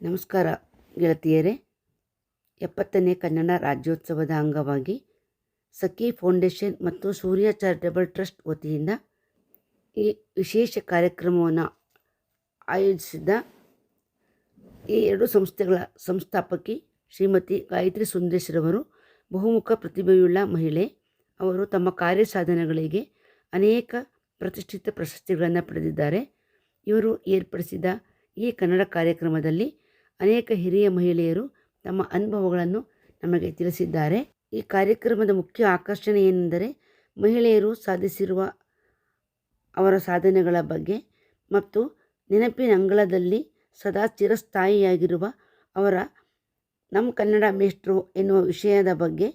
ನಮಸ್ಕಾರ ಗೆಳತಿಯರೇ. 70ನೇ ಕನ್ನಡ ರಾಜ್ಯೋತ್ಸವದ ಅಂಗವಾಗಿ ಸಖಿ ಫೌಂಡೇಶನ್ ಮತ್ತು ಸೂರ್ಯ ಚಾರಿಟಬಲ್ ಟ್ರಸ್ಟ್ ವತಿಯಿಂದ ಈ ವಿಶೇಷ ಕಾರ್ಯಕ್ರಮವನ್ನು ಆಯೋಜಿಸಿದ ಈ ಎರಡು ಸಂಸ್ಥೆಗಳ ಸಂಸ್ಥಾಪಕಿ ಶ್ರೀಮತಿ ಗಾಯತ್ರಿ ಸುಂದರೇಶ್ರವರು ಬಹುಮುಖ ಪ್ರತಿಭೆಯುಳ್ಳ ಮಹಿಳೆ. ಅವರು ತಮ್ಮ ಕಾರ್ಯ ಸಾಧನೆಗಳಿಗೆ ಅನೇಕ ಪ್ರತಿಷ್ಠಿತ ಪ್ರಶಸ್ತಿಗಳನ್ನು ಪಡೆದಿದ್ದಾರೆ. ಇವರು ಏರ್ಪಡಿಸಿದ ಈ ಕನ್ನಡ ಕಾರ್ಯಕ್ರಮದಲ್ಲಿ ಅನೇಕ ಹಿರಿಯ ಮಹಿಳೆಯರು ತಮ್ಮ ಅನುಭವಗಳನ್ನು ನಮಗೆ ತಿಳಿಸಿದ್ದಾರೆ. ಈ ಕಾರ್ಯಕ್ರಮದ ಮುಖ್ಯ ಆಕರ್ಷಣೆ ಏನೆಂದರೆ ಮಹಿಳೆಯರು ಸಾಧಿಸಿರುವ ಅವರ ಸಾಧನೆಗಳ ಬಗ್ಗೆ ಮತ್ತು ನೆನಪಿನ ಅಂಗಳದಲ್ಲಿ ಸದಾ ಚಿರಸ್ಥಾಯಿಯಾಗಿರುವ ಅವರ ನಮ್ಮ ಕನ್ನಡ ಮೇಷ್ಟ್ರು ಎನ್ನುವ ವಿಷಯದ ಬಗ್ಗೆ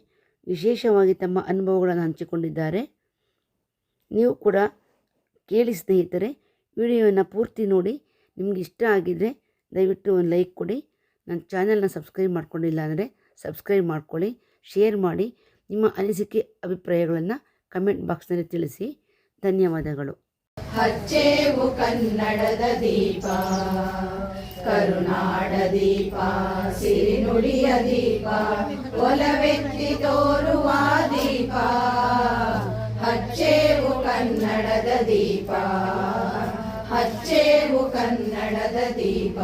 ವಿಶೇಷವಾಗಿ ತಮ್ಮ ಅನುಭವಗಳನ್ನು ಹಂಚಿಕೊಂಡಿದ್ದಾರೆ. ನೀವು ಕೂಡ ಕೇಳಿ ಸ್ನೇಹಿತರೆ. ವಿಡಿಯೋನ ಪೂರ್ತಿ ನೋಡಿ. ನಿಮಗೆ ಇಷ್ಟ ಆಗಿದ್ದರೆ ದಯವಿಟ್ಟು ಒಂದು ಲೈಕ್ ಕೊಡಿ. ನನ್ನ ಚಾನಲ್ನ ಸಬ್ಸ್ಕ್ರೈಬ್ ಮಾಡ್ಕೊಂಡಿಲ್ಲ ಅಂದರೆ ಸಬ್ಸ್ಕ್ರೈಬ್ ಮಾಡ್ಕೊಳ್ಳಿ. ಶೇರ್ ಮಾಡಿ. ನಿಮ್ಮ ಅನಿಸಿಕೆ ಅಭಿಪ್ರಾಯಗಳನ್ನು ಕಮೆಂಟ್ ಬಾಕ್ಸ್ನಲ್ಲಿ ತಿಳಿಸಿ. ಧನ್ಯವಾದಗಳು. ಹಚ್ಚೇವು ಕನ್ನಡದ ದೀಪ, ಕರುನಾಡ ದೀಪ, ಸಿರಿನುಡಿಯ ದೀಪ, ಒಲವೆತ್ತಿ ತೋರುವ ದೀಪ. ಹಚ್ಚೇವು ಕನ್ನಡದ ದೀಪ, ಹಚ್ಚೇವು ಕನ್ನಡದ ದೀಪ.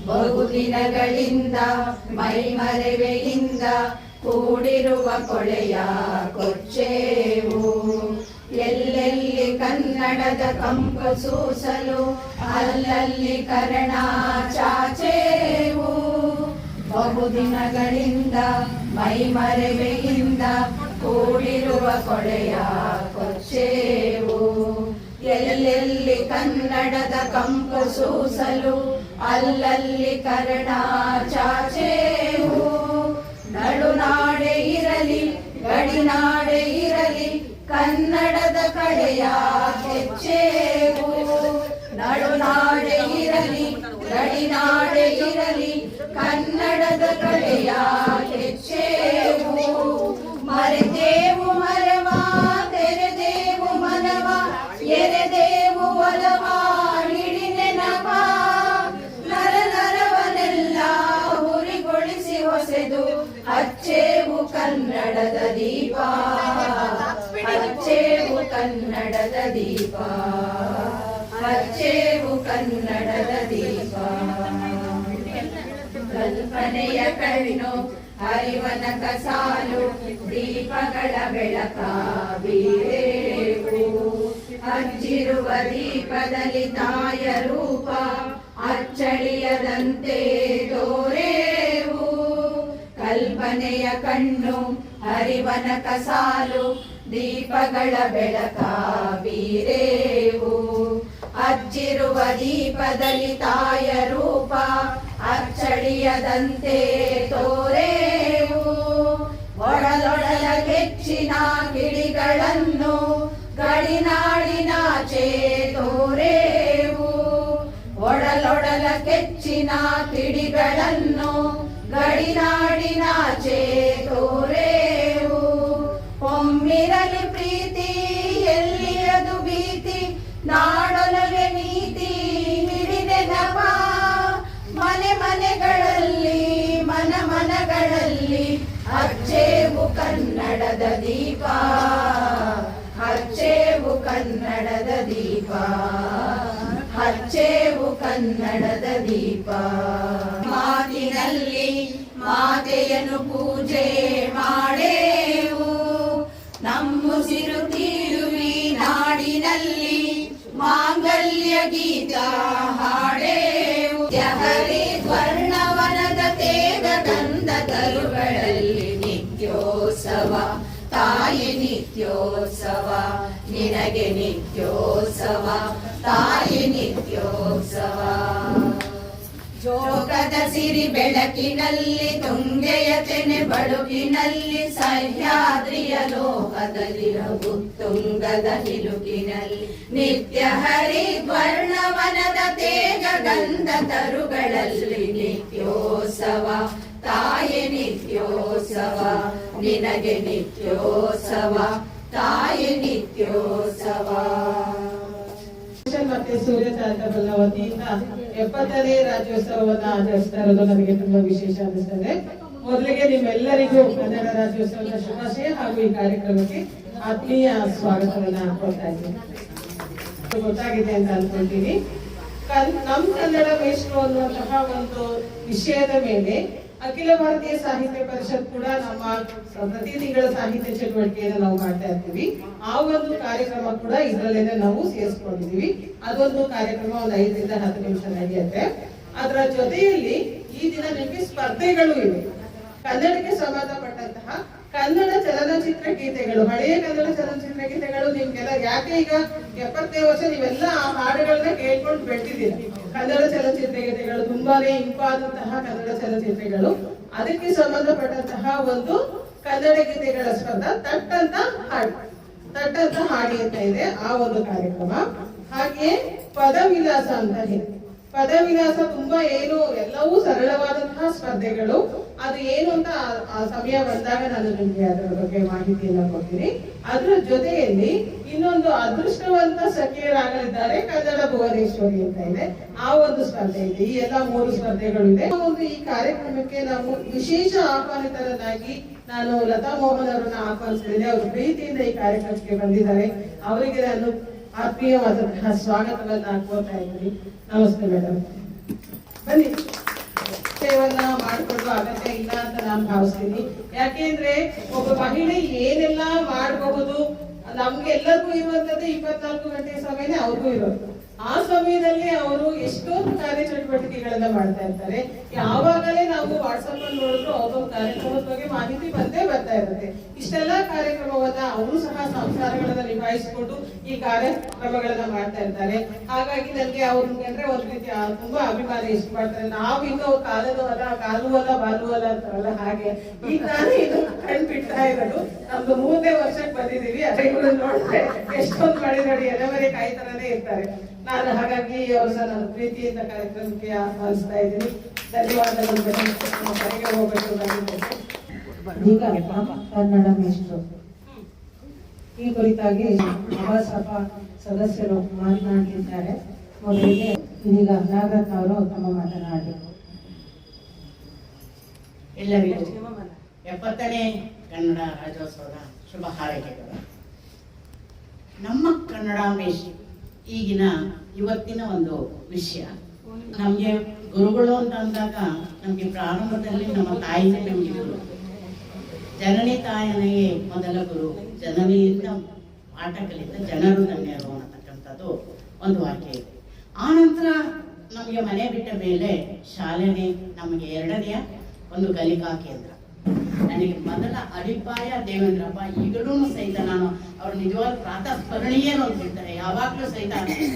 ಬಹುದಿನಗಳಿಂದ ಮೈಮರೆವೆಯಿಂದ ಕೂಡಿರುವ ಕೊಳೆಯ ಕೊಚ್ಚೇವು. ಎಲ್ಲೆಲ್ಲಿ ಕನ್ನಡದ ಕಂಪು ಸೂಸಲು ಅಲ್ಲಲ್ಲಿ ಕರ್ಣ ಚಾಚೇವು. ಬಹುದಿನಗಳಿಂದ ಮೈಮರೆವೆಯಿಂದ ಕೂಡಿರುವ ಕೊಳೆಯ ಕೊಚ್ಚೇವು. ಎಲ್ಲೆಲ್ಲಿ ಕನ್ನಡದ ಕಂಪು ಸೂಸಲು ಅಲ್ಲಲ್ಲಿ ಕರ್ಣ ಚಾಚೇವು. ನಡುನಾಡೆ ಇರಲಿ ಗಡಿನಾಡೆ ಇರಲಿ ಕನ್ನಡದ ಕಡೆಯ ಹೆಚ್ಚೇವು. ನಡುನಾಡೆ ಇರಲಿ ಗಡಿನಾಡೆ ಇರಲಿ ಕನ್ನಡದ ಕಡೆಯ ಹೆಚ್ಚೇವು. ಮರೆದೇವು ಮರವ ತೆರೆದೇವು ಮನವ ಎರೆದೇವು ಒಲವ ಹಿಡಿ ನೆನಪ. ನರ ನರವನೆಲ್ಲ ಹುರಿಗೊಳಿಸಿ ಹೊಸೆದು ಹಚ್ಚೇವು ಕನ್ನಡದ ದೀಪ, ಹಚ್ಚೇವು ಕನ್ನಡದ ದೀಪ, ಹಚ್ಚೇವು ಕನ್ನಡದ ದೀಪ. ಕಲ್ಪನೆಯ ಕಣ್ಣು ಹರಿವನ ಕಸಾಲು ದೀಪಗಳ ಬೆಳಕ ಬೀರೇವು. ಹಚ್ಚಿರುವ ದೀಪದಲ್ಲಿ ತಾಯ ರೂಪ ಅಚ್ಚಳಿಯದಂತೆ ತೋರೇವು. ಕಲ್ಪನೆಯ ಕಣ್ಣು ಹರಿವನ ಕಸಾಲು ದೀಪಗಳ ಬೆಳಕ ಬೀರೇವು. ಹಚ್ಚಿರುವ ದೀಪದಲ್ಲಿ ತಾಯ ರೂಪ ಅಚ್ಚಳಿಯದಂತೆ ತೋರೇವು. ಒಡಲೊಡಲ ಕೆಚ್ಚಿನ ಕಿಡಿಗಳನ್ನು ಗಡಿನಾಡಿನಾಚೆ ತೋರೇವು. ಒಡಲೊಡಲ ಕೆಚ್ಚಿನ ಕಿಡಿಗಳನ್ನು ಗಡಿನಾಡಿನಾಚೆ ತೋರೇವು. ಒಮ್ಮಿರಲಿ ಪ್ರೀತಿ ಎಲ್ಲಿಯದು ಭೀತಿ, ನಾಡೊಲಗೆ ನೀತಿ ಹಿಡಿದೆನಪ. ಮನೆ ಮನೆಗಳಲ್ಲಿ ಮನ ಮನಗಳಲ್ಲಿ ಹಚ್ಚೇವು ಕನ್ನಡದ ದೀಪ, ಹಚ್ಚೇವು ಕನ್ನಡದ ದೀಪ, ಹಚ್ಚೇವು ಕನ್ನಡದ ದೀಪ. ಮಾತಿನಲ್ಲಿ ಮಾತೆಯನ್ನು ಪೂಜೆ ಮಾಡೇವು. ನಮ್ಮುಸಿರು ತೀರುವಿ ನಾಡಿನಲ್ಲಿ ಮಾಂಗಲ್ಯ ಗೀತ ಹಾಡೇವು. ಹರಿ ವರ್ಣವನದ ತೇಗ ಗಂಧ ತರುಗಳಲ್ಲಿ ನಿತ್ಯೋತ್ಸವ ತಾಯಿ ನಿತ್ಯೋತ್ಸವ, ನಿನಗೆ ನಿತ್ಯೋತ್ಸವ ತಾಯಿ ನಿತ್ಯೋತ್ಸವ. ಜೋಗದ ಸಿರಿ ಬೆಳಕಿನಲ್ಲಿ ತುಂಗೆಯ ತೆನೆ ಬಳುಕಿನಲ್ಲಿ ಸಹ್ಯಾದ್ರಿಯ ಲೋಕದಲ್ಲಿ ತುಂಗದ ನಿಲುಕಿನಲ್ಲಿ ನಿತ್ಯ ಹರಿ ವರ್ಣವನದ ತೇಗ ಗಂಧ ತರುಗಳಲ್ಲಿ ನಿತ್ಯೋತ್ಸವ ತಾಯಿ ನಿತ್ಯೋತ್ಸವ, ನಿನಗೆ ನಿತ್ಯೋತ್ಸವ ತಾಯಿ ನಿತ್ಯೋತ್ಸವ. ಮತ್ತೆ ಸೂರ್ಯ ಚಾರಿಟಬಲ್ ವತಿಯಿಂದ 70ನೇ ರಾಜ್ಯೋತ್ಸವವನ್ನು ಆಚರಿಸ್ತಾ ಇರೋದು ನನಗೆ ತುಂಬಾ ವಿಶೇಷ ಅನಿಸ್ತದೆ. ಮೊದಲಿಗೆ ನಿಮ್ಮೆಲ್ಲರಿಗೂ ಕನ್ನಡ ರಾಜ್ಯೋತ್ಸವದ ಶುಭಾಶಯ ಹಾಗೂ ಈ ಕಾರ್ಯಕ್ರಮಕ್ಕೆ ಆತ್ಮೀಯ ಸ್ವಾಗತವನ್ನ ಹಾಕೊಳ್ತಾ ಇದ್ದೀನಿ. ಗೊತ್ತಾಗಿದೆ ಅಂತ ಅನ್ಕೊಳ್ತೀನಿ. ನಮ್ ಕನ್ನಡ ಮೇಷ್ಟ್ರು ಅನ್ನುವಂತಹ ಒಂದು ವಿಷಯದ ಮೇಲೆ ಅಖಿಲ ಭಾರತೀಯ ಸಾಹಿತ್ಯ ಪರಿಷತ್ ಕೂಡ ನಮ್ಮ ಪ್ರತಿ ತಿಂಗಳ ಸಾಹಿತ್ಯ ಚಟುವಟಿಕೆಯನ್ನು ನಾವು ಮಾಡ್ತಾ ಇರ್ತೀವಿ. ಆ ಒಂದು ಕಾರ್ಯಕ್ರಮ ಕೂಡ ಇದರಲ್ಲೇನೆ ನಾವು ಸೇರಿಸ್ಕೊಂಡಿದೀವಿ. ಅದೊಂದು ಕಾರ್ಯಕ್ರಮ ಒಂದು 5 ರಿಂದ 10 ನಿಮಿಷ ನಡೆಯುತ್ತೆ. ಅದರ ಜೊತೆಯಲ್ಲಿ ಈ ದಿನ ನಿಮಗೆ ಸ್ಪರ್ಧೆಗಳು ಇವೆ. ಕನ್ನಡಕ್ಕೆ ಸಂಬಂಧಪಟ್ಟಂತಹ ಕನ್ನಡ ಚಲನಚಿತ್ರ ಗೀತೆಗಳು, ಹಳೆಯ ಕನ್ನಡ ಚಲನಚಿತ್ರ ಗೀತೆಗಳು ನಿಮ್ಗೆಲ್ಲ ಯಾಕೆ ಈಗ 70ನೇ ವರ್ಷ ನೀವೆಲ್ಲ ಆ ಹಾಡುಗಳನ್ನ ಕೇಳ್ಕೊಂಡು ಬೆಳೆದಿದ್ದೀರ. ಕನ್ನಡ ಚಲನಚಿತ್ರ ಗೀತೆಗಳು ತುಂಬಾನೇ ಇಂಪಾದಂತಹ ಕನ್ನಡ ಚಲನಚಿತ್ರಗಳು. ಅದಕ್ಕೆ ಸಂಬಂಧಪಟ್ಟಂತಹ ಒಂದು ಕನ್ನಡ ಗೀತೆಗಳ ಸ್ಪರ್ಧಾ ತಟ್ಟಂತ ಹಾಡಿ ಅಂತ ಇದೆ ಆ ಒಂದು ಕಾರ್ಯಕ್ರಮ. ಹಾಗೆ ಪದವಿಲಾಸ ಅಂತ ಇದೆ. ಪದವಿಲಾಸ ತುಂಬಾ ಎಲ್ಲವೂ ಸರಳವಾದಂತಹ ಸ್ಪರ್ಧೆಗಳು. ಅದು ಏನು ಅಂತ ಆ ಸಮಯ ಬಂದಾಗ ನಾನು ನಿಮ್ಗೆ ಅದರ ಬಗ್ಗೆ ಮಾಹಿತಿಯನ್ನ ಕೊಡ್ತೀನಿ. ಅದರ ಜೊತೆಯಲ್ಲಿ ಇನ್ನೊಂದು ಅದೃಷ್ಟವಂತ ಸಖಿಯರಾಗಲಿದ್ದಾರೆ ಕನ್ನಡ ಭುವನೇಶ್ವರಿ ಅಂತ ಇದೆ, ಆ ಒಂದು ಸ್ಪರ್ಧೆ ಇದೆ. ಈ ಎಲ್ಲ 3 ಸ್ಪರ್ಧೆಗಳು ಇದೆ. ಈ ಕಾರ್ಯಕ್ರಮಕ್ಕೆ ನಾವು ವಿಶೇಷ ಆಹ್ವಾನಿತರನ್ನಾಗಿ ನಾನು ಲತಾ ಮೋಹನ್ ಅವರನ್ನ ಆಹ್ವಾನಿಸಿದ್ದೇನೆ. ಅವರು ಪ್ರೀತಿಯಿಂದ ಈ ಕಾರ್ಯಕ್ರಮಕ್ಕೆ ಬಂದಿದ್ದಾರೆ. ಅವರಿಗೆ ನಾನು ಆತ್ಮೀಯವಾದಂತಹ ಸ್ವಾಗತವನ್ನ ಹಾಕೋತಾ ಇದ್ದೀನಿ. ನಮಸ್ತೆ ಮೇಡಮ್, ಬನ್ನಿ. ಸೇವನ್ನ ಮಾಡಿಕೊಳ್ಳುವ ಅಗತ್ಯ ಇಲ್ಲ ಅಂತ ನಾನು ಭಾವಿಸ್ತೀನಿ. ಯಾಕೆಂದ್ರೆ ಒಬ್ಬ ಮಹಿಳೆ ಏನೆಲ್ಲ ಮಾಡಬಹುದು, ನಮ್ಗೆಲ್ಲರಿಗೂ ಇರುವಂತದ್ದು 24 ಗಂಟೆ ಸಮಯನೇ ಅವ್ರಿಗೂ ಇರೋದು. ಆ ಸಮಯದಲ್ಲಿ ಅವರು ಎಷ್ಟೊಂದು ಕಾರ್ಯಚಟುವಟಿಕೆಗಳನ್ನ ಮಾಡ್ತಾ ಇರ್ತಾರೆ. ಯಾವಾಗಲೇ ನಾವು ವಾಟ್ಸಪ್ ಅಲ್ಲಿ ನೋಡಿದ್ರು ಅವ್ರೊಂದು ಕಾರ್ಯಕ್ರಮದ ಬಗ್ಗೆ ಮಾಹಿತಿ ಬರ್ತಾ ಇರುತ್ತೆ. ಇಷ್ಟೆಲ್ಲ ಕಾರ್ಯಕ್ರಮವನ್ನ ಅವರು ಸಹ ಸಂಸಾರಗಳನ್ನ ನಿಭಾಯಿಸಿಕೊಂಡು ಈ ಕಾರ್ಯಕ್ರಮಗಳನ್ನ ಮಾಡ್ತಾ ಇರ್ತಾರೆ. ಹಾಗಾಗಿ ನನಗೆ ಅವ್ರಿಗೆ ಅಂದ್ರೆ ಒಂದ್ ರೀತಿ ತುಂಬಾ ಅಭಿಮಾನ ಇಷ್ಟಪಡ್ತಾರೆ. ನಾವಿನ್ನು ಕಾಲು ಅಲ್ಲ ಬಾಲು ಅಲ್ಲ ಅಂತಾರಲ್ಲ, ಹಾಗೆ ಈಗ ನಾನು ಇದು ಕಂಡ್ಬಿಡ್ತಾ ಇರೋದು. ನಮ್ದು 3ನೇ ವರ್ಷಕ್ಕೆ ಬಂದಿದೀವಿ. ಅದೇ ನೋಡಿದ್ರೆ ಎಷ್ಟೊಂದು ಮಾಡಿ ಎಲೆಮರೆ ಕಾಯಿ ತರನೇ ಇರ್ತಾರೆ. ನಾನು ಹಾಗಾಗಿ ಅವ್ರನ್ನ ನಾನು ಪ್ರೀತಿಯಿಂದ ಕಾರ್ಯಕ್ರಮಕ್ಕೆ ಆಹ್ವಾನಿಸ್ತಾ ಇದ್ದೀನಿ. ಧನ್ಯವಾದಗಳು. ಮನೆಗೆ ಹೋಗ್ಬೇಕು. ಈಗ ಕನ್ನಡ ಮೇಷ್ಟ್ರು ಈ ಕುರಿತಾಗಿ ಮಹಾಸಭಾ ಸದಸ್ಯರು ಮಾತನಾಡಲಿದ್ದಾರೆ. ಮೊದಲಿಗೆ ಈಗ ನಾಗರತ್ನ ಅವರು ತಮ್ಮ ಮಾತನಾಡಬೇಕು. ಎಲ್ಲರಿಗೂ 70ನೇ ಕನ್ನಡ ರಾಜ್ಯೋತ್ಸವದ ಶುಭ ಹಾರೈಕೆಗಳು. ನಮ್ಮ ಕನ್ನಡ ಮೇಷ್ಟ್ರು ಇವತ್ತಿನ ಒಂದು ವಿಷಯ. ನಮಗೆ ಗುರುಗಳು ಅಂತ ಅಂದಾಗ ನಮಗೆ ಪ್ರಾರಂಭದಲ್ಲಿ ನಮ್ಮ ತಾಯಿನೇ ನಮಗೆ ಗುರು. ಜನನಿ ತಾಯನಿಗೆ ಮೊದಲ ಗುರು, ಜನನಿಯಿಂದ ಪಾಠ ಕಲಿತ ಜನರು ಧನ್ಯರು ಅನ್ನತಕ್ಕಂಥದ್ದು ಒಂದು ವಾಕ್ಯ ಇದೆ. ಆ ನಂತರ ನಮಗೆ ಮನೆ ಬಿಟ್ಟ ಮೇಲೆ ಶಾಲೆನೇ ನಮಗೆ 2ನೆಯ ಒಂದು ಕಲಿಕಾ ಕೇಂದ್ರ. ನನಗೆ ಮೊದಲ ಅಡಿಪಾಯ ದೇವೇಂದ್ರಪ್ಪ. ಈಗಲೂ ಸಹಿತ ನಾನು ಅವರು ನಿಜವಾದ ಪ್ರಾತಃ ಸ್ಮರಣೀಯರು ಅಂತ ಹೇಳ್ತಾರೆ. ಯಾವಾಗಲೂ ಸಹಿತ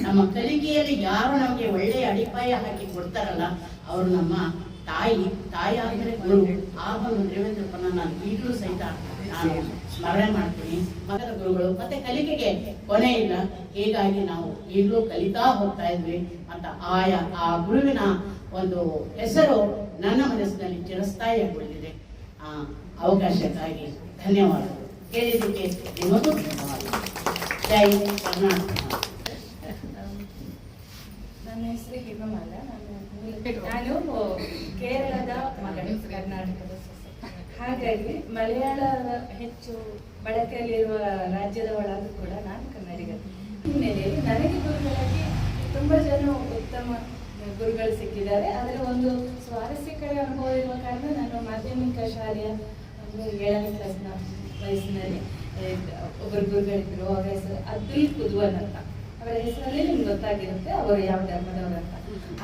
ನಮ್ಮ ಕಲಿಕೆಯಲ್ಲಿ ಯಾರು ನಮಗೆ ಒಳ್ಳೆಯ ಅಡಿಪಾಯ ಹಾಕಿ ಕೊಡ್ತಾರಲ್ಲ ಅವರು ನಮ್ಮ ತಾಯಿ ಆದರೆ ಗುರು. ಆ ಒಂದು ದೇವೇಂದ್ರಪ್ಪನ ನಾನು ಈಗಲೂ ಸಹಿತ ನಾನು ಸ್ಮರಣೆ ಮಾಡ್ತೀನಿ. ಮಗದ ಗುರುಗಳು ಮತ್ತೆ ಕಲಿಕೆಗೆ ಕೊನೆ ಇಲ್ಲ. ಹೀಗಾಗಿ ನಾವು ಈಗಲೂ ಕಲಿತಾ ಹೋಗ್ತಾ ಇದ್ವಿ. ಮತ್ತು ಆ ಗುರುವಿನ ಒಂದು ಹೆಸರು ನನ್ನ ಮನಸ್ಸಿನಲ್ಲಿ ಚಿರಸ್ಥಾಯಿಯಾಗಿಬಿಟ್ಟಿದೆ. ಅವಕಾಶಕ್ಕಾಗಿ ಧನ್ಯವಾದಗಳು. ಕೇಳಿದ್ದಕ್ಕೆ ನಿಮಗೂ ಧನ್ಯವಾದ. ಜೈ ಕರ್ನಾಟಕ. ನನ್ನ ಹೆಸರು ಹಿಮಮಾಲ. ನಾನು ಕೇರಳದ ಮಗಳು, ಕರ್ನಾಟಕದ ಸೊಸೆ. ಹಾಗಾಗಿ ಮಲಯಾಳ ಹೆಚ್ಚು ಬಳಕೆಯಲ್ಲಿರುವ ರಾಜ್ಯದವಳಾದ್ರೂ ಕೂಡ ನಾನು ಕನ್ನಡಿಗ. ಹಿನ್ನೆಲೆಯಲ್ಲಿ ನನಗೆ ಗುರುಗಳಾಗಿ ತುಂಬಾ ಜನ ಉತ್ತಮ ಗುರುಗಳು ಸಿಕ್ಕಿದ್ದಾರೆ. ಅದರ ಒಂದು ಸ್ವಾರಸ್ಯಕರ ಅನುಭವ ಇರುವ ಕಾರಣ ನಾನು ಮಾಧ್ಯಮಿಕ ಶಾಲೆಯ 7ನೇ ಕ್ಲಾಸ್ನ ವಯಸ್ಸಿನಲ್ಲಿ ಒಬ್ಬರು ಗುರುಗಳಿದ್ರು. ಅವರ ಹೆಸರು ಅಬ್ದುಲ್ ಕುದ್ವನ್ ಅಂತ. ಅವರ ಹೆಸರಲ್ಲಿ ನಿಮ್ಗೆ ಗೊತ್ತಾಗಿರುತ್ತೆ ಅವರು ಯಾವ ಧರ್ಮದವರು ಅಂತ.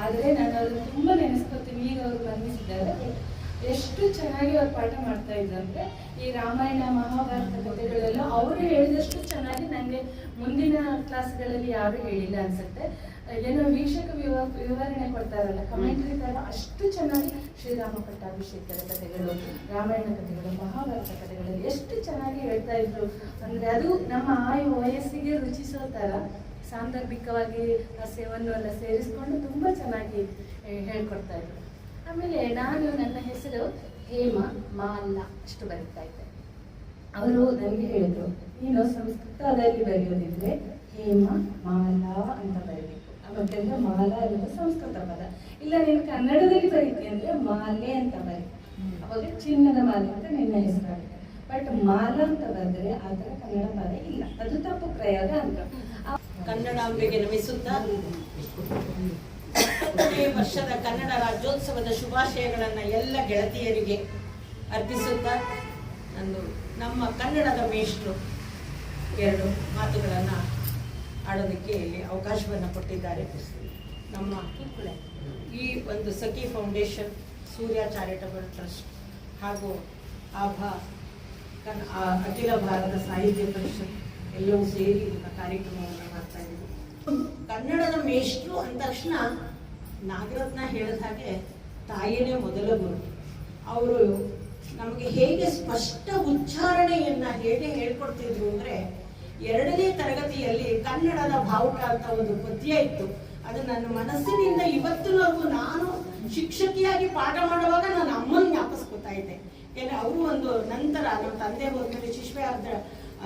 ಆದರೆ ನಾನು ಅವ್ರನ್ನ ತುಂಬಾ ನೆನೆಸ್ಕೊತೀನಿ. ಈಗ ಅವರು ಬಂಧಿಸಿದ್ದಾರೆ. ಎಷ್ಟು ಚೆನ್ನಾಗಿ ಅವ್ರು ಪಾಠ ಮಾಡ್ತಾ ಇದ್ರು ಅಂದ್ರೆ ಈ ರಾಮಾಯಣ ಮಹಾಭಾರತ ಕಥೆಗಳೆಲ್ಲ ಅವರು ಹೇಳಿದಷ್ಟು ಚೆನ್ನಾಗಿ ನನಗೆ ಮುಂದಿನ ಕ್ಲಾಸ್ಗಳಲ್ಲಿ ಯಾರು ಹೇಳಿಲ್ಲ ಅನ್ಸುತ್ತೆ. ಏನೋ ವೀಕ್ಷಕ ವಿವರಣೆ ಕೊಡ್ತಾರಲ್ಲ, ಕಮೆಂಟ್ರಿ ತರ, ಅಷ್ಟು ಚೆನ್ನಾಗಿ ಶ್ರೀರಾಮ ಪಟ್ಟಾಭಿಷೇಕದ ಕಥೆಗಳು, ರಾಮಾಯಣ ಕಥೆಗಳು, ಮಹಾಭಾರತ ಕಥೆಗಳಲ್ಲಿ ಎಷ್ಟು ಚೆನ್ನಾಗಿ ಹೇಳ್ತಾ ಇದ್ರು ಅಂದ್ರೆ ಅದು ನಮ್ಮ ವಯಸ್ಸಿಗೆ ರುಚಿಸೋ ತರ ಸಾಂದರ್ಭಿಕವಾಗಿ ಹಾಸ್ಯವನ್ನು ಎಲ್ಲ ಸೇರಿಸ್ಕೊಂಡು ತುಂಬಾ ಚೆನ್ನಾಗಿ ಹೇಳ್ಕೊಡ್ತಾ ಇದ್ರು. ಆಮೇಲೆ ನನ್ನ ಹೆಸರು ಹೇಮ ಮಾಲ್ಲ ಅಷ್ಟು ಬರೀತಾ ಇದ್ದೆ. ಅವರು ನನಗೆ ಹೇಳಿದ್ರು, ನೀನು ಸಂಸ್ಕೃತದಲ್ಲಿ ಬರೆಯೋದಿದ್ರೆ ಹೇಮ ಮಾಲಾ ಅಂತ ಬರೀಬೇಕು. ಯಾಕಂದ್ರೆ ಮಾಲಾ ಅನ್ನೋದು ಸಂಸ್ಕೃತ ಪದ. ಇಲ್ಲ ನೀನು ಕನ್ನಡದಲ್ಲಿ ಬರೀತಿ ಅಂದ್ರೆ ಮಾಲೆ ಅಂತ ಬರೀ, ಅವಾಗ ಚಿನ್ನದ ಮಾಲೆ ಅಂತ ನಿನ್ನ ಹೆಸರಾಗುತ್ತೆ. ಬಟ್ ಮಾಲಾ ಅಂತ ಬರೆದ್ರೆ ಆ ಥರ ಕನ್ನಡ ಪದ ಇಲ್ಲ, ಅದು ತಪ್ಪು ಪ್ರಯೋಗ ಅಂತ. ಕನ್ನಡಾಂಬೆಗೆ ನಮಿಸುತ್ತಾ 20ನೇ ವರ್ಷದ ಕನ್ನಡ ರಾಜ್ಯೋತ್ಸವದ ಶುಭಾಶಯಗಳನ್ನು ಎಲ್ಲ ಗೆಳತಿಯರಿಗೆ ಅರ್ಪಿಸುತ್ತಾ ನಮ್ಮ ಕನ್ನಡದ ಮೇಷ್ಟ್ರು 2 ಮಾತುಗಳನ್ನು ಆಡೋದಕ್ಕೆ ಇಲ್ಲಿ ಅವಕಾಶವನ್ನು ಕೊಟ್ಟಿದ್ದಾರೆ. ನಮ್ಮ ಈ ಒಂದು ಸಖಿ ಫೌಂಡೇಶನ್, ಸೂರ್ಯ ಚಾರಿಟಬಲ್ ಟ್ರಸ್ಟ್ ಹಾಗೂ ಅಖಿಲ ಭಾರತ ಸಾಹಿತ್ಯ ಪರಿಷತ್ ಎಲ್ಲವೂ ಸೇರಿ ಇದನ್ನ ಕಾರ್ಯಕ್ರಮವನ್ನು ಮಾಡ್ತಾ ಇದ್ದೀವಿ. ಕನ್ನಡದ ಮೇಷ್ಟ್ರು ಅಂದ ತಕ್ಷಣ ನಾಗರತ್ನ ಹೇಳಿದ ಹಾಗೆ ತಾಯಿನೇ ಮೊದಲ ಗುರು. ಅವರು ನಮಗೆ ಹೇಗೆ ಸ್ಪಷ್ಟ ಉಚ್ಚಾರಣೆಯನ್ನ ಹೇಗೆ ಹೇಳ್ಕೊಡ್ತಿದ್ರು ಅಂದ್ರೆ, 2ನೇ ತರಗತಿಯಲ್ಲಿ ಕನ್ನಡದ ಬಾವುಟ ಅಂತ ಒಂದು ಪದ್ಯ ಇತ್ತು. ಅದು ನನ್ನ ಮನಸ್ಸಿನಿಂದ ಇವತ್ತಿನವರೆಗೂ ನಾನು ಶಿಕ್ಷಕಿಯಾಗಿ ಪಾಠ ಮಾಡುವಾಗ ನನ್ನ ಅಮ್ಮನ ಜ್ಞಾಪಿಸ್ಕೊತಾ ಇದ್ದೆ. ಯಾಕಂದ್ರೆ ಅವರು ಒಂದು ನಂತರ ನಮ್ಮ ತಂದೆ ಹೋದ್ಮೇಲೆ ಶಿಶುವೆ ಆದ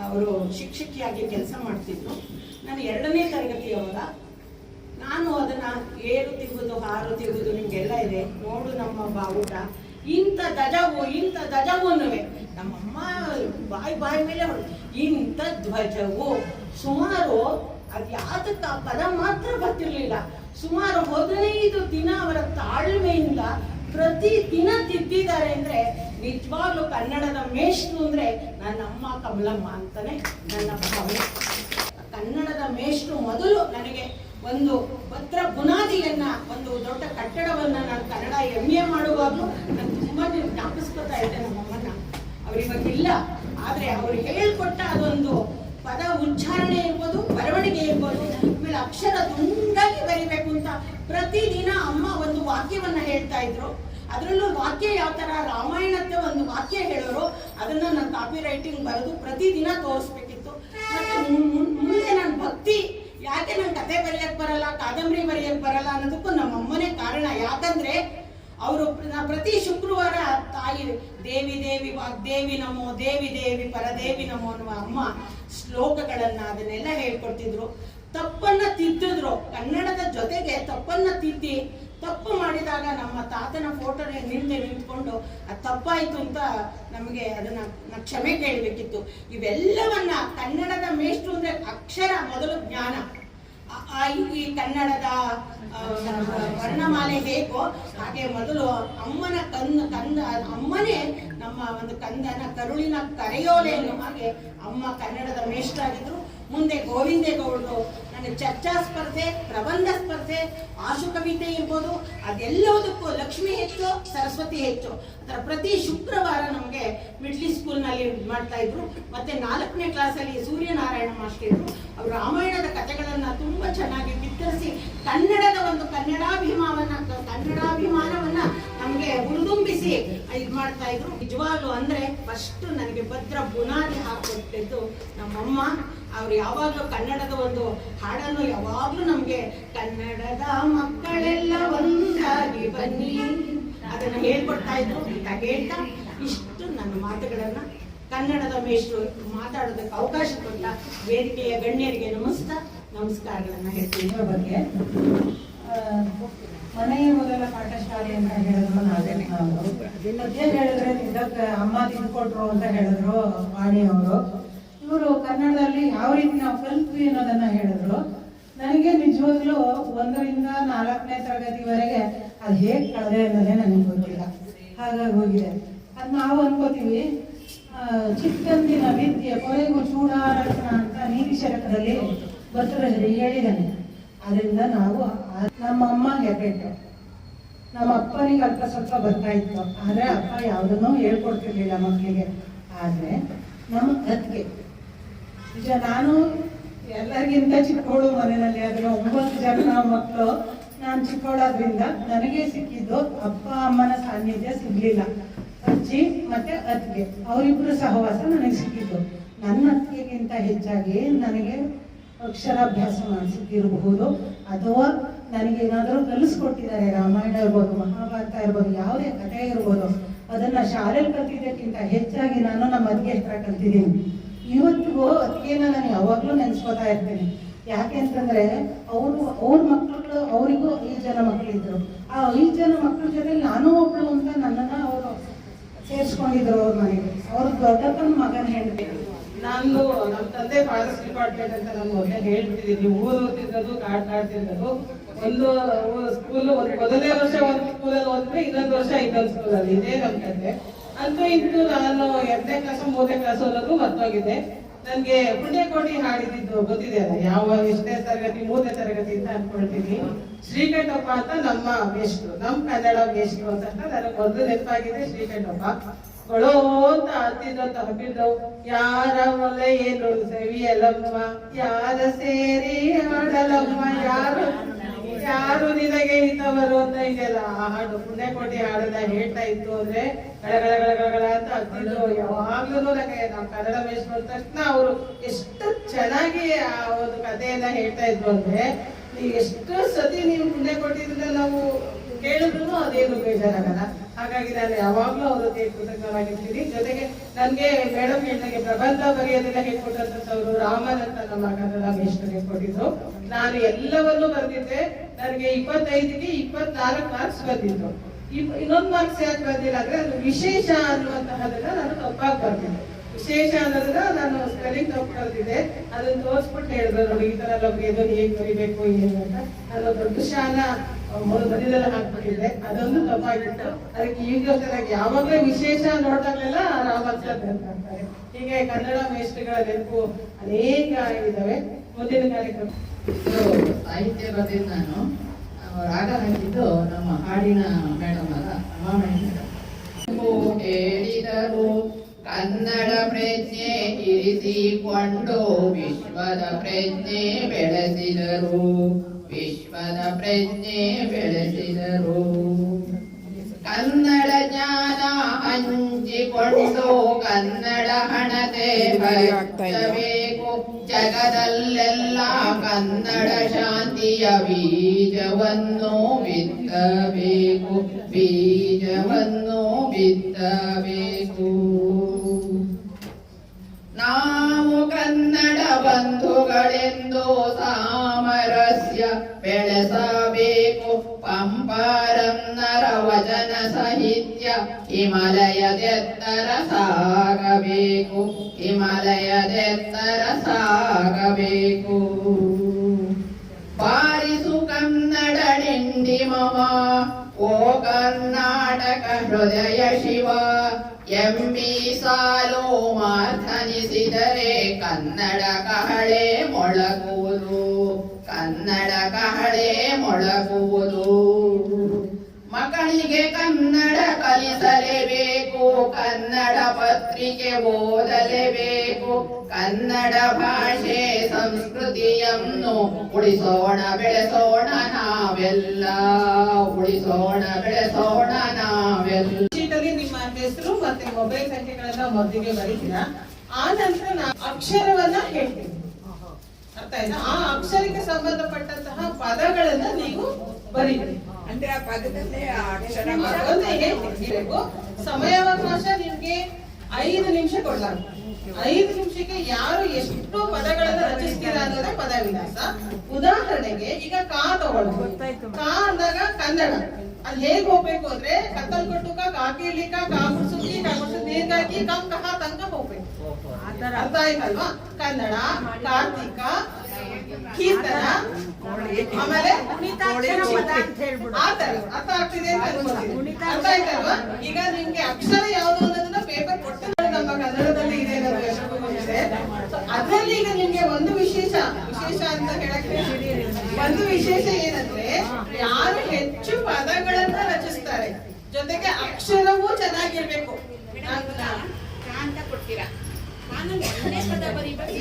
ಅವರು ಶಿಕ್ಷಕಿಯಾಗಿ ಕೆಲಸ ಮಾಡ್ತಿದ್ರು. ನಾನು 2ನೇ ತರಗತಿಯವಾಗ ನಾನು ಅದನ್ನ 7 ತಿರುಗುದು 6 ತಿರುಗುದು ನಿಮ್ಗೆಲ್ಲ ಇದೆ ನೋಡು ನಮ್ಮ ಬಾವುಟ, ಇಂಥ ಧ್ವಜವು ಅನ್ನುವೆ. ನಮ್ಮಮ್ಮ ಬಾಯಿ ಮೇಲೆ ಇಂಥ ಧ್ವಜವು. ಸುಮಾರು ಅದ್ಯಾತಕ್ಕ ಪದ ಮಾತ್ರ ಗೊತ್ತಿರ್ಲಿಲ್ಲ. ಸುಮಾರು 15 ದಿನ ಅವರ ತಾಳ್ಮೆಯಿಂದ ಪ್ರತಿ ದಿನ ತಿದ್ದಿದ್ದಾರೆ ಅಂದ್ರೆ ನಿಜವಾಗ್ಲೂ ಕನ್ನಡದ ಮೇಷ್ಟ್ರು ಅಂದ್ರೆ ನನ್ನ ಅಮ್ಮ ಕಮಲಮ್ಮ ಅಂತಾನೆ ನನ್ನ ಭಾವನೆ. ಕನ್ನಡದ ಮೇಷ್ಟ್ರು ಮೊದಲು ನನಗೆ ಒಂದು ಭದ್ರ ಬುನಾದಿಯನ್ನ, ಒಂದು ದೊಡ್ಡ ಕಟ್ಟಡವನ್ನ ನಾನು ಕನ್ನಡ MA ಮಾಡುವಾಗಲೂ ನಾನು ತುಂಬಾ ಜ್ಞಾಪಿಸ್ಕೊತಾ ಇದ್ದೆ ನಮ್ಮಮ್ಮನ್ನ. ಅವರಿವಾಗಿಲ್ಲ, ಆದ್ರೆ ಅವ್ರು ಹೇಳ್ಕೊಟ್ಟ ಅದೊಂದು ಪದ ಉಚ್ಚಾರಣೆ ಇರ್ಬೋದು, ಬರವಣಿಗೆ ಇರ್ಬೋದು, ಆಮೇಲೆ ಅಕ್ಷರ ದುಂಡಾಗಿ ಬರಿಬೇಕು ಅಂತ ಪ್ರತಿದಿನ ಅಮ್ಮ ಒಂದು ವಾಕ್ಯವನ್ನ ಹೇಳ್ತಾ ಇದ್ರು. ಅದರಲ್ಲೂ ವಾಕ್ಯ ಯಾವ ತರ ರಾಮಾಯಣಕ್ಕೆ ಒಂದು ವಾಕ್ಯ ಹೇಳೋರು ಅದನ್ನ ನಾನು ಕಾಪಿ ರೈಟಿಂಗ್ ಬರೆದು ಪ್ರತಿದಿನ ತೋರಿಸ್ಬೇಕಿತ್ತು. ಮತ್ತೆ ಮುಂದೆ ನನ್ನ ಭಕ್ತಿ ಯಾಕೆ ನಂಗೆ ಕತೆ ಬರೆಯಕ್ ಬರಲ್ಲ, ಕಾದಂಬರಿ ಬರೆಯಕ್ ಬರಲ್ಲ ಅನ್ನೋದಕ್ಕೂ ನಮ್ಮ ಅಮ್ಮನೇ ಕಾರಣ. ಯಾಕಂದ್ರೆ ಅವರು ಪ್ರತಿ ಶುಕ್ರವಾರ ತಾಯಿ ದೇವಿ ದೇವಿ ವಾಗ್ದೇವಿ ನಮೋ, ದೇವಿ ದೇವಿ ಪರದೇವಿ ನಮೋ ಅನ್ನುವ ಅಮ್ಮ ಶ್ಲೋಕಗಳನ್ನ ಅದನ್ನೆಲ್ಲ ಹೇಳ್ಕೊಡ್ತಿದ್ರು. ತಪ್ಪನ್ನ ತಿದ್ದಿದ್ರು, ಕನ್ನಡದ ಜೊತೆಗೆ ತಪ್ಪನ್ನ ತಿದ್ದಿ, ತಪ್ಪು ಮಾಡಿದಾಗ ನಮ್ಮ ತಾತನ ಫೋಟೋ ನಿಂತ್ಕೊಂಡು ಅದು ತಪ್ಪಾಯ್ತು ಅಂತ ನಮಗೆ ಅದನ್ನ ಕ್ಷಮೆ ಕೇಳಬೇಕಿತ್ತು. ಇವೆಲ್ಲವನ್ನ ಕನ್ನಡದ ಮೇಷ್ಟ್ರು ಅಂದ್ರೆ ಅಕ್ಷರ ಮೊದಲು ಜ್ಞಾನ. ಈ ಕನ್ನಡದ ವರ್ಣಮಾಲೆ ಹೇಗೋ ಹಾಗೆ ಮೊದಲು ಅಮ್ಮನ ಅಮ್ಮನೇ ನಮ್ಮ ಒಂದು ಕಂದನ ಕರುಳಿನ ಕರೆಯೋಲೆ ಅನ್ನೋ ಹಾಗೆ ಅಮ್ಮ ಕನ್ನಡದ ಮೇಷ್ಟ್ರಾಗಿದ್ರು. ಮುಂದೆ ಗೋವಿಂದೇಗೌಡರು ನನಗೆ ಚರ್ಚಾ ಸ್ಪರ್ಧೆ, ಪ್ರಬಂಧ ಸ್ಪರ್ಧೆ, ಆಶು ಕವಿತೆ ಇರ್ಬೋದು, ಅದೆಲ್ಲದಕ್ಕೂ ಲಕ್ಷ್ಮಿ ಹೆಚ್ಚು, ಸರಸ್ವತಿ ಹೆಚ್ಚು. ಅದರ ಪ್ರತಿ ಶುಕ್ರವಾರ ನಮಗೆ ಮಿಡ್ಲಿ ಸ್ಕೂಲ್ನಲ್ಲಿ ಮಾಡ್ತಾ ಇದ್ರು. ಮತ್ತೆ 4ನೇ ಕ್ಲಾಸಲ್ಲಿ ಸೂರ್ಯನಾರಾಯಣ ಮಾಸ್ಟರ್ ಇದ್ರು. ಅವರು ರಾಮಾಯಣದ ಕಥೆಗಳನ್ನ ತುಂಬಾ ಚೆನ್ನಾಗಿ ಬಿತ್ತರಿಸಿ ಕನ್ನಡದ ಒಂದು ಕನ್ನಡಾಭಿಮಾನವನ್ನ ನಮಗೆ ಹುರಿದುಂಬಿಸಿ ಇದು ಮಾಡ್ತಾ ಇದ್ರು. ನಿಜವಾಗ್ಲು ಅಂದ್ರೆ ಫಸ್ಟ್ ನನಗೆ ಭದ್ರ ಬುನಾದಿ ಹಾಕೊಟ್ಟಿದ್ದು ನಮ್ಮಮ್ಮ. ಅವ್ರು ಯಾವಾಗ್ಲೂ ಕನ್ನಡದ ಒಂದು ಹಾಡನ್ನು ಯಾವಾಗ್ಲೂ ನಮ್ಗೆ ಕನ್ನಡದ ಮಕ್ಕಳೆಲ್ಲ ಒಂದಾಗಿ ಬನ್ನಿ ಅದನ್ನ ಹೇಳ್ಕೊಡ್ತಾ ಇದ್ರು. ಹೇಳ್ತಾ ಇಷ್ಟು ನನ್ನ ಮಾತುಗಳನ್ನ ಕನ್ನಡದ ಮೇಷ್ಟ್ರು ಮಾತಾಡೋದಕ್ಕೆ ಅವಕಾಶ ಕೊಟ್ಟ ವೇದಿಕೆಯ ಗಣ್ಯರಿಗೆ ನಮಸ್ಕಾರಗಳನ್ನ ಹೇಳ್ತೀನಿ. ಇದ್ರ ಬಗ್ಗೆ ಮನೆಯ ಮೊದಲ ಪಾಠಶಾಲೆ ಅಂತ ಹೇಳಿದ್ರು ನಾವೇನೆ. ಪದ್ಯ ಹೇಳಿದ್ರೆ ಇದಕ್ಕೆ ಅಮ್ಮ ತಿಳ್ಕೊಟ್ರು ಅಂತ ಹೇಳಿದ್ರು ವಾಣಿಯವರು. ಇವರು ಕನ್ನಡದಲ್ಲಿ ಯಾವ ರೀತಿ ನಾವು ಕಲ್ತ್ವಿ ಅನ್ನೋದನ್ನ ಹೇಳಿದ್ರು. ನನಗೆ ನಿಜವಾಗ್ಲೂ 1ರಿಂದ 4ನೇ ತರಗತಿವರೆಗೆ ಅದು ಹೇಗೆ ಕಳೆದೆ ಅನ್ನೋದೇ ನನಗೆ ಗೊತ್ತಿಲ್ಲ. ಹಾಗಾಗಿ ಹೋಗಿದೆ. ಅದು ನಾವು ಅನ್ಕೋತೀವಿ ಚಿಕ್ಕಂದಿನ ವಿದ್ಯೆ ಕೊನೆಗೂ ಚೂಡಾರತ್ನ ಅಂತ ನೀತಿ ಶತಕದಲ್ಲಿ ಭರ್ತೃಹರಿ ಹೇಳಿದ್ದಾನೆ. ಅದರಿಂದ ನಾವು ನಮ್ಮ ಅಮ್ಮ ಹೆಬ್ಬೆಟ್ಟು, ನಮ್ಮ ಅಪ್ಪನಿಗೆ ಅಲ್ಪ ಸ್ವಲ್ಪ ಬರ್ತಾ ಇತ್ತು, ಆದರೆ ಅಪ್ಪ ಯಾವುದನ್ನೂ ಹೇಳ್ಕೊಡ್ತಿರ್ಲಿಲ್ಲ ಮಕ್ಕಳಿಗೆ. ಆದರೆ ನಮ್ಮ ಅತ್ತಿಗೆ ನಿಜ, ನಾನು ಎಲ್ಲರಿಗಿಂತ ಚಿಕ್ಕವಳು ಮನೆಯಲ್ಲಿ, ಆದರೆ 9 ಜನ ಮಕ್ಕಳು. ನಾನು ಚಿಕ್ಕವಳಾದ್ರಿಂದ ನನಗೆ ಸಿಕ್ಕಿದ್ದು ಅಪ್ಪ ಅಮ್ಮನ ಸಾನ್ನಿಧ್ಯ ಸಿಗ್ಲಿಲ್ಲ. ಅಜ್ಜಿ ಮತ್ತೆ ಅತ್ತಿಗೆ ಅವರಿಬ್ಬರು ಸಹವಾಸ ನನಗೆ ಸಿಕ್ಕಿದ್ದು. ನನ್ನ ಅತ್ತಿಗೆಗಿಂತ ಹೆಚ್ಚಾಗಿ ನನಗೆ ಅಕ್ಷರಾಭ್ಯಾಸ ಮಾಡಿಸಿದ್ದಿರಬಹುದು, ಅಥವಾ ನನಗೇನಾದರೂ ಕಲಿಸ್ಕೊಟ್ಟಿದ್ದಾರೆ. ರಾಮಾಯಣ ಇರ್ಬೋದು, ಮಹಾಭಾರತ ಇರ್ಬೋದು, ಯಾವುದೇ ಕಥೆ ಇರ್ಬೋದು, ಅದನ್ನ ಶಾಲೆಯಲ್ಲಿ ಕಲ್ತಿದ್ದಕ್ಕಿಂತ ಹೆಚ್ಚಾಗಿ ನಾನು ನಮ್ಮ ಅತ್ತಿಗೆ ಹತ್ರ ಕಲ್ತಿದ್ದೀನಿ. ಇವತ್ತಿಗೂ ಅತ್ತಿಗೆನ ನಾನು ಯಾವಾಗಲೂ ನೆನೆಸ್ಕೋತಾ ಇರ್ತೇನೆ. ಯಾಕೆ ಅಂತಂದ್ರೆ ಅವ್ರ ಮಕ್ಕಳು ಅವರಿಗೂ 5 ಜನ ಮಕ್ಕಳಿದ್ರು. ಆ 5 ಜನ ಮಕ್ಕಳ ಜೊತೆ ನಾನು ಒಬ್ಳು ಅಂತ ನನ್ನನ್ನ ಅವರು ಸೇರಿಸ್ಕೊಂಡಿದ್ರು ಅವ್ರ ಮನೆಗೆ. ಅವ್ರ ದೊಡ್ಡಪ್ಪನ ಮಗನ ಹೆಂಡತಿ. ನಾನು ನಮ್ಮ ತಂದೆ ಫಾರೆಸ್ಟ್ ಡಿಪಾರ್ಟ್ಮೆಂಟ್ ಅಂತ ನಾನು ಮೊದಲೇ ಹೇಳ್ಬಿಟ್ಟಿದ್ದೀನಿ. ಊರು ತಿನ್ನೋದು ಕಾಡ್ ತಿನ್ನೋದು. ಒಂದು ಸ್ಕೂಲ್ ಮೊದಲನೇ ವರ್ಷ ಒಂದು ಸ್ಕೂಲಲ್ಲಿ ಓದಿದ್ರೆ ಇನ್ನೊಂದು ವರ್ಷ ಇನ್ನೊಂದು ಸ್ಕೂಲಲ್ಲಿ, ಇದೇ ನಮ್ಮ ಕತೆ. ಅಂತೂ ಇಂತೂ ನಾನು 2ನೇ ಕ್ಲಾಸು 3ನೇ ಕ್ಲಾಸು ಅನ್ನೋದು ಮರ್ತೋಗಿದೆ. ನನ್ಗೆ ಪುಣ್ಯಕೋಟಿ ಹಾಡಿದ್ದು ಗೊತ್ತಿದೆ ಅಲ್ಲ, ಯಾವ ಎಷ್ಟನೇ ತರಗತಿ 3ನೇ ತರಗತಿ ಅಂತ ಅನ್ಕೊಳ್ತೀನಿ. ಶ್ರೀಕಂಠಪ್ಪ ಅಂತ ನಮ್ಮ ಮೇಷ್ಟ್ರು, ನಮ್ಮ ಕನ್ನಡ ಮೇಷ್ಟ್ರು ಅಂತ ನನಗೆ ಮೊದಲು ನೆನಪಾಗಿದೆ ಶ್ರೀಕಂಠಪ್ಪ. ಕೊಳೋ ಅಂತ ಹತ್ತಿದಂತ ಹಬ್ಬಿದ್ದವು, ಯಾರ ಮೊಲೆ ಏನು ಸವಿಯಲಮ್ಮ, ಯಾರ ಸೇರಿ ಹಾಡಲಮ್ಮ, ಯಾರು ನಿನಗೆ ಹಿತವರು ಅಂತ ಇದೆಯಲ್ಲ ಆ ಹಾಡು. ಪುಣ್ಯಕೋಟಿ ಹಾಡನ್ನ ಹೇಳ್ತಾ ಇತ್ತು ಅಂದ್ರೆ ಗಳಗಳ ಅಂತ ಹತ್ತಿದ್ದು. ಯಾವಾಗ್ಲೂ ನನಗೆ ನಮ್ಮ ಕನ್ನಡ ಮೇಷ್ಟ್ರು ಅಂದ ತಕ್ಷಣ ಅವರು ಎಷ್ಟು ಚೆನ್ನಾಗಿ ಆ ಒಂದು ಕಥೆಯನ್ನ ಹೇಳ್ತಾ ಇದ್ರು ಅಂದ್ರೆ, ನೀವು ಎಷ್ಟು ಸತಿ ನೀವು ಪುಣ್ಯಕೋಟಿಯಿಂದ ನಾವು ಕೇಳಿದ್ರು ಅದೇನು ಬೇಜಾರಾಗಲ್ಲ. ಹಾಗಾಗಿ ನಾನು ಯಾವಾಗ್ಲೂ ಅವರಿಗೆ ಕೃತಜ್ಞವಾಗಿರ್ತೀನಿ. ಜೊತೆಗೆ ನನ್ಗೆ ಮೇಡಮ್ ಹೇಳಿದಾಗೆ ಪ್ರಬಂಧ ಬರೆಯೋದೆಲ್ಲ ಹೇಳ್ಕೊಟ್ಟಂತವ್ರು ರಾಮನ್ ಅಂತ ನಮ್ಮ ಕನ್ನಡ ಮೇಷ್ಟ್ರು ಹೇಳ್ಕೊಟ್ಟಿದ್ರು. ನಾನು ಎಲ್ಲವನ್ನೂ ಬರೆದಿದ್ದೆ. ನನಗೆ 25ಗೆ 24 ಮಾರ್ಕ್ಸ್ ಬಂದಿತ್ತು. ಇನ್ನೊಂದು ಮಾರ್ಕ್ಸ್ ಯಾಕೆ ಬಂದಿಲ್ಲ ಅಂದ್ರೆ ಅದು ವಿಶೇಷ ಅನ್ನುವಂತಹದನ್ನ ನಾನು ತಪ್ಪಾಗಿ ಬರ್ತಿದ್ದೆ. ವಿಶೇಷ ಅನ್ನೋದನ್ನ ನಾನು ಸ್ಪೆಲ್ಲಿಂಗ್ ತಪ್ಪು ಬರ್ತಿದ್ದೆ. ಅದನ್ನ ತೋರಿಸ್ಬಿಟ್ಟು ಹೇಳಿದ್ರು, ನೋಡಿ ಈ ತರ ಎಲ್ಲ ಬರೆಯೋದು ಹೇಗೆ ಬರಿಬೇಕು ಏನು ಅಂತ. ನಾನು ದೊಡ್ಡ ಶಾನ ಮಧ್ಯದಲ್ಲಿ ಹಾಕ್ಬಿಟ್ಟಿದ್ದೆ, ಅದೊಂದು ತಪ್ಪಾಗಿತ್ತು. ಅದಕ್ಕೆ ಈಗ ಯಾವಾಗಲೇ ವಿಶೇಷ ನೋಡಿದಾಗಲೆಲ್ಲ ರಾಮಂತ ನೆನಪಾಗ್ತಾರೆ. ಹೀಗೆ ಕನ್ನಡ ಮೇಷ್ಟ್ರುಗಳ ನೆನಪು ಅನೇಕ ಆಗಿದ್ದಾವೆ. ಮುಂದಿನ ಕಾರ್ಯಕ್ರಮ ಸಾಹಿತ್ಯ ಬರೆದಿದ್ದು ನಾನು, ರಾಗ ಹಾಕಿದ್ದು ನಮ್ಮ ಹಾಡಿನ ಮೇಡಮ್ ಅಲ್ಲ, ಅಮ್ಮ ಮೇಡಮ್. ಹೇಳಿದರು ಕನ್ನಡ ಪ್ರಜ್ಞೆ ಇರಿಸಿಕೊಂಡು ವಿಶ್ವದ ಪ್ರಜ್ಞೆ ಬೆಳೆಸಿದರು, ವಿಶ್ವದ ಪ್ರಜ್ಞೆ ಬೆಳೆಸಿದರು. ಕನ್ನಡ ಜ್ಞಾನ ಹಂಚಿಕೊಂಡು ಕನ್ನಡ ಹಣತೆ ಹಚ್ಚಬೇಕು, ಜಗದಲ್ಲೆಲ್ಲ ಕನ್ನಡ ಶಾಂತಿಯ ಬೀಜವನ್ನು ಬಿತ್ತಬೇಕು, ಬೀಜವನ್ನು ಬಿತ್ತಬೇಕು. ನಾವು ಕನ್ನಡ ಬಂಧುಗಳೆಂದು ಸಾಮರಸ್ಯ ಬೆಳೆಸಬೇಕು, ಪಂಪಾರನ್ನರ ವಚನ ಸಾಹಿತ್ಯ ಹಿಮಾಲಯದೆತ್ತರ ಸಾಗಬೇಕು, ಹಿಮಾಲಯದೆತ್ತರ ಸಾಗಬೇಕು. ಬಾರಿಸು ಕನ್ನಡ ಡಿಂಡಿಮವ, ಓ ಕರ್ನಾಟಕ ಹೃದಯ ಶಿವ, ಎಂಬಿ ಸಾಲು ಮಾರ್ಥನಿಸಿದರೆ ಕನ್ನಡ ಕಹಳೆ ಮೊಳಗುವುದು, ಕನ್ನಡ ಕಹಳೆ ಮೊಳಗುವುದು. ಮಕ್ಕಳಿಗೆ ಕನ್ನಡ ಕಲಿಸಲೇಬೇಕು, ಕನ್ನಡ ಪತ್ರಿಕೆ ಓದಲೇಬೇಕು, ಕನ್ನಡ ಭಾಷೆ ಸಂಸ್ಕೃತಿಯನ್ನು ಉಳಿಸೋಣ ಬೆಳೆಸೋಣ ನಾವೆಲ್ಲ, ಉಳಿಸೋಣ ಬೆಳೆಸೋಣ ನಾವೆಲ್ಲ. ಶೀಟಲ್ಲಿ ನಿಮ್ಮ ಹೆಸರು ಮತ್ತೆ ಮೊಬೈಲ್ ಸಂಖ್ಯೆಗಳನ್ನ ಮೊದಲಿಗೆ ಬರೀತೀರಾ. ಆ ನಂತರ ನಾನು ಅಕ್ಷರವನ್ನ ಹೇಳ್ತೀನಿ, ಅರ್ಥ ಆಯ್ತಾ? ಆ ಅಕ್ಷರಕ್ಕೆ ಸಂಬಂಧಪಟ್ಟಂತಹ ಪದಗಳನ್ನ ನೀವು ಬರೀರಿ. ಅಂದ್ರೆ ಆ ಪದದಲ್ಲೇ ಹೇಳ್ಬೇಕು. ಸಮಯಾವಕಾಶ ನಿಮ್ಗೆ 5 ನಿಮಿಷ ಕೊಡ್ಲಾರ್ದು. 5 ನಿಮಿಷಕ್ಕೆ ಯಾರು ಎಷ್ಟು ಪದಗಳನ್ನ ರಚಿಸ್ತೀರಾ ಅನ್ನೋದೇ ಪದ ವಿನ್ಯಾಸ. ಉದಾಹರಣೆಗೆ ಈಗ ಕಾ ತಗೊಳ್ಳಿ. ಕಾ ಅಂದಾಗ ಕನ್ನಡ ಅಲ್ಲಿ ಹೇಗ್ ಹೋಗ್ಬೇಕು ಅಂದ್ರೆ ಕತ್ತಲ್ ಕೊಟ್ಟುಕ, ಕಾಕಿರ್ಲಿಕ್ಕ, ಕಾಗುಡ್ಸುಕಿ, ಕಾಗುಡ್ಸು ದೀರ್ಘಾಕಿ, ಕಂ ಕಹ ತನಕ ಹೋಗ್ಬೇಕು. ಅರ್ಥ ಆಯ್ತಲ್ವಾ? ಕನ್ನಡ, ಕಾರ್ತಿಕ, ಕೀರ್ತನ, ಆಮೇಲೆ ಆತರ ಅರ್ಥ ಆಗ್ತಿದೆ ಅಂತ ಅನ್ಕೋತೀನಿ. ಅರ್ಥ ಆಯ್ತಲ್ವಾ? ಈಗ ನಿಮ್ಗೆ ಅಕ್ಷರ ಯಾವ್ದು ಅನ್ನೋದನ್ನ ಪೇಪರ್ ಕೊಟ್ಟು ನಮ್ಮ ಕನ್ನಡದಲ್ಲಿ ಇದೆ, ಅದರಲ್ಲಿ ಈಗ ನಿಮ್ಗೆ ಒಂದು ವಿಶೇಷ ಅಂತ ಹೇಳಕ್ಕೆ ಒಂದು ವಿಶೇಷ ಏನಂದ್ರೆ ಯಾರು ಹೆಚ್ಚು ಪದಗಳನ್ನ ರಚಿಸ್ತಾರೆ, ಜೊತೆಗೆ ಅಕ್ಷರವೂ ಚೆನ್ನಾಗಿರ್ಬೇಕು.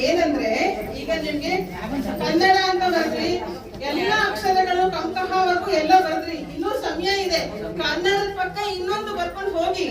ಏನಂದ್ರೆ ಈಗ ನಿಮ್ಗೆ ಕನ್ನಡ ಅಂತ ಬರ್ದ್ರಿ, ಎಲ್ಲಾ ಅಕ್ಷರಗಳು ಕಂಕಹವರೆಗೂ ಎಲ್ಲ ಬರ್ದ್ರಿ, ಇನ್ನೂ ಸಮಯ ಇದೆ. ಕನ್ನಡದ ಪಕ್ಕ ಇನ್ನೊಂದು ಬರ್ಕೊಂಡು ಹೋಗಿ.